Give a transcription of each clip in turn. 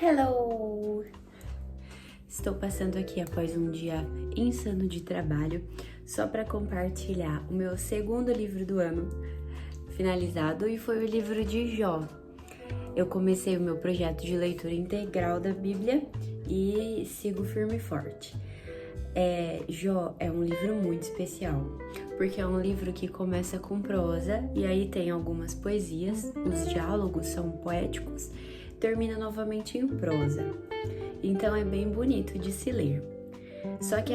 Hello! Estou passando aqui após um dia insano de trabalho só para compartilhar o meu segundo livro do ano finalizado e foi o livro de Jó. Eu comecei o meu projeto de leitura integral da Bíblia e sigo firme e forte. Jó é um livro muito especial, porque é um livro que começa com prosa e aí tem algumas poesias, os diálogos são poéticos, termina novamente em prosa. Então é bem bonito de se ler. Só que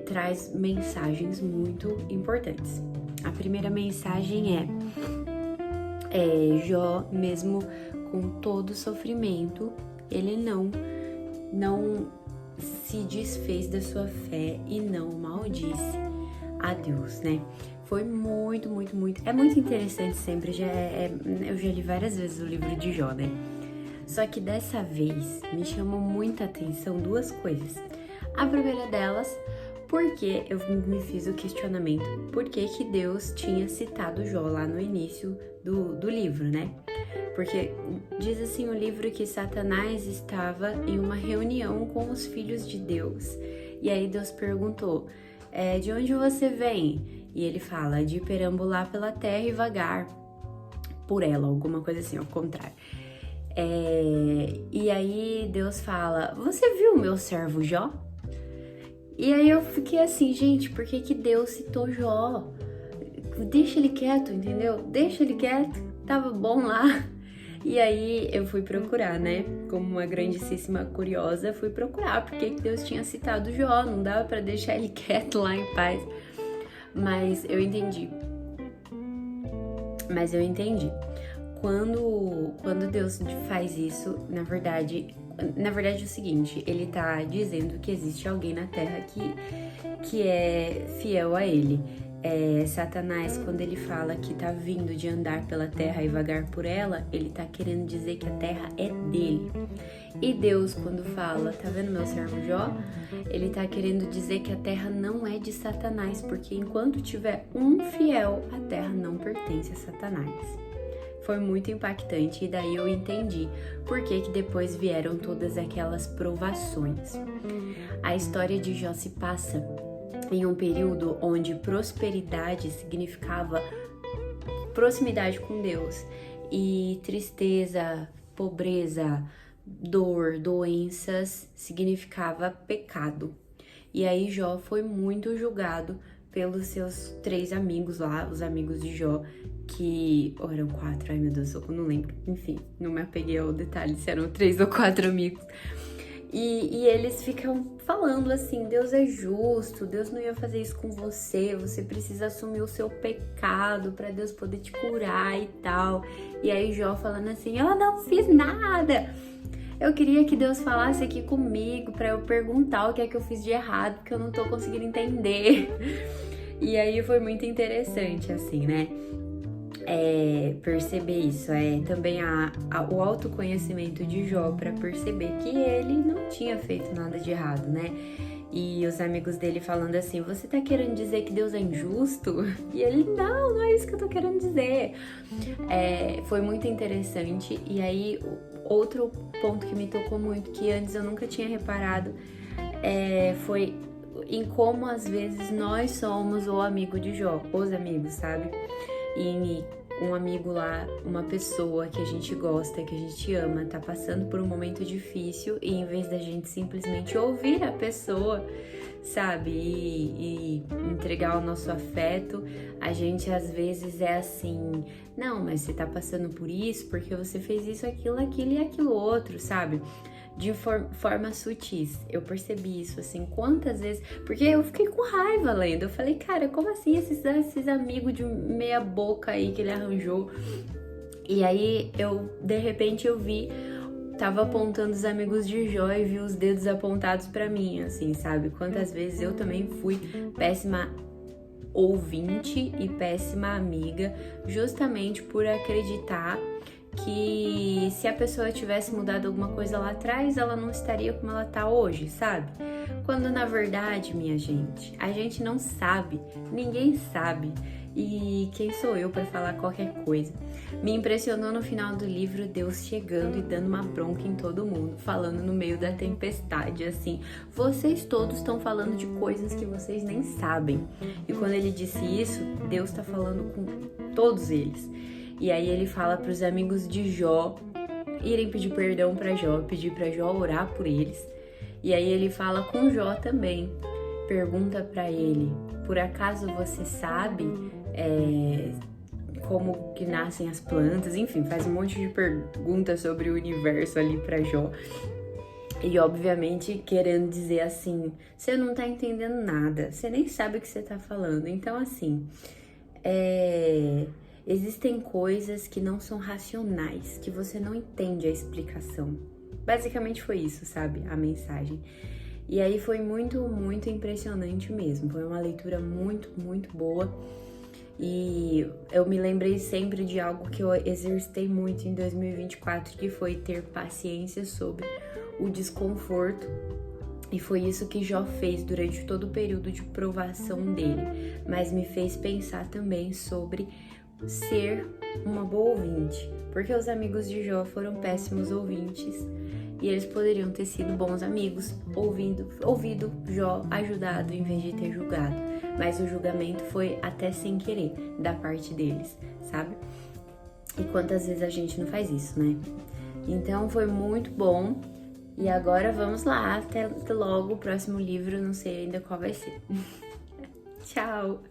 traz mensagens muito importantes. A primeira mensagem é Jó, mesmo com todo o sofrimento, ele não se desfez da sua fé e não maldisse a Deus, né? Foi muito. É muito interessante sempre, eu já li várias vezes o livro de Jó, né? Só que dessa vez me chamou muita atenção duas coisas. A primeira delas, porque eu me fiz o questionamento, por que Deus tinha citado Jó lá no início do livro, né? Porque diz assim o livro que Satanás estava em uma reunião com os filhos de Deus. E aí Deus perguntou, de onde você vem? E ele fala, de perambular pela terra e vagar por ela, alguma coisa assim, ao contrário. E aí Deus fala, você viu o meu servo Jó? E aí eu fiquei assim, gente, por que Deus citou Jó? Deixa ele quieto, entendeu? Deixa ele quieto, tava bom lá. E aí eu fui procurar, né? Como uma grandíssima curiosa, fui procurar porque Deus tinha citado Jó, não dava pra deixar ele quieto lá em paz. Mas eu entendi. Quando Deus faz isso, na verdade é o seguinte, ele tá dizendo que existe alguém na terra que é fiel a ele. Satanás, quando ele fala que tá vindo de andar pela terra e vagar por ela, ele tá querendo dizer que a terra é dele. E Deus, quando fala, tá vendo meu servo Jó? Ele tá querendo dizer que a terra não é de Satanás, porque enquanto tiver um fiel, a terra não pertence a Satanás. Foi muito impactante e daí eu entendi por que depois vieram todas aquelas provações. A história de Jó se passa em um período onde prosperidade significava proximidade com Deus e tristeza, pobreza, dor, doenças significava pecado. E aí Jó foi muito julgado pelos seus 3 amigos lá, os amigos de Jó, que eram 4, ai meu Deus, eu não lembro, enfim, não me apeguei ao detalhe se eram 3 ou 4 amigos. E eles ficam falando assim, Deus é justo, Deus não ia fazer isso com você, você precisa assumir o seu pecado para Deus poder te curar e tal. E aí Jó falando assim, eu não fiz nada. Eu queria que Deus falasse aqui comigo para eu perguntar o que é que eu fiz de errado, porque eu não tô conseguindo entender. E aí foi muito interessante, assim, né? Perceber isso, também o autoconhecimento de Jó para perceber que ele não tinha feito nada de errado, né? E os amigos dele falando assim, você tá querendo dizer que Deus é injusto? E ele, não é isso que eu tô querendo dizer. Foi muito interessante. E aí, outro ponto que me tocou muito, que antes eu nunca tinha reparado, foi em como às vezes nós somos o amigo de Jó, os amigos, sabe? E um amigo lá, uma pessoa que a gente gosta, que a gente ama, tá passando por um momento difícil e em vez da gente simplesmente ouvir a pessoa, sabe, e entregar o nosso afeto, a gente às vezes é assim, não, mas você tá passando por isso porque você fez isso, aquilo e aquilo outro, sabe? De forma sutis. Eu percebi isso, assim, quantas vezes... Porque eu fiquei com raiva lendo. Eu falei, cara, como assim esses amigos de meia boca aí que ele arranjou? E aí, de repente, eu vi... Tava apontando os amigos de Jó e vi os dedos apontados pra mim, assim, sabe? Quantas vezes eu também fui péssima ouvinte e péssima amiga, justamente por acreditar que se a pessoa tivesse mudado alguma coisa lá atrás, ela não estaria como ela tá hoje, sabe? Quando na verdade, minha gente, a gente não sabe, ninguém sabe. E quem sou eu para falar qualquer coisa? Me impressionou no final do livro Deus chegando e dando uma bronca em todo mundo, falando no meio da tempestade, assim, vocês todos estão falando de coisas que vocês nem sabem. E quando ele disse isso, Deus está falando com todos eles. E aí ele fala para os amigos de Jó irem pedir perdão para Jó, pedir para Jó orar por eles. E aí ele fala com Jó também, pergunta para ele, por acaso você sabe como que nascem as plantas? Enfim, faz um monte de perguntas sobre o universo ali para Jó. E obviamente querendo dizer assim, você não tá entendendo nada, você nem sabe o que você tá falando. Então assim, existem coisas que não são racionais, que você não entende a explicação. Basicamente foi isso, sabe? A mensagem. E aí foi muito, muito impressionante mesmo. Foi uma leitura muito, muito boa. E eu me lembrei sempre de algo que eu exercitei muito em 2024, que foi ter paciência sobre o desconforto. E foi isso que Jó fez durante todo o período de provação dele. Mas me fez pensar também sobre ser uma boa ouvinte. Porque os amigos de Jó foram péssimos ouvintes. E eles poderiam ter sido bons amigos, ouvido Jó, ajudado em vez de ter julgado. Mas o julgamento foi até sem querer, da parte deles, sabe? E quantas vezes a gente não faz isso, né? Então foi muito bom. E agora vamos lá, até logo, o próximo livro, não sei ainda qual vai ser. Tchau!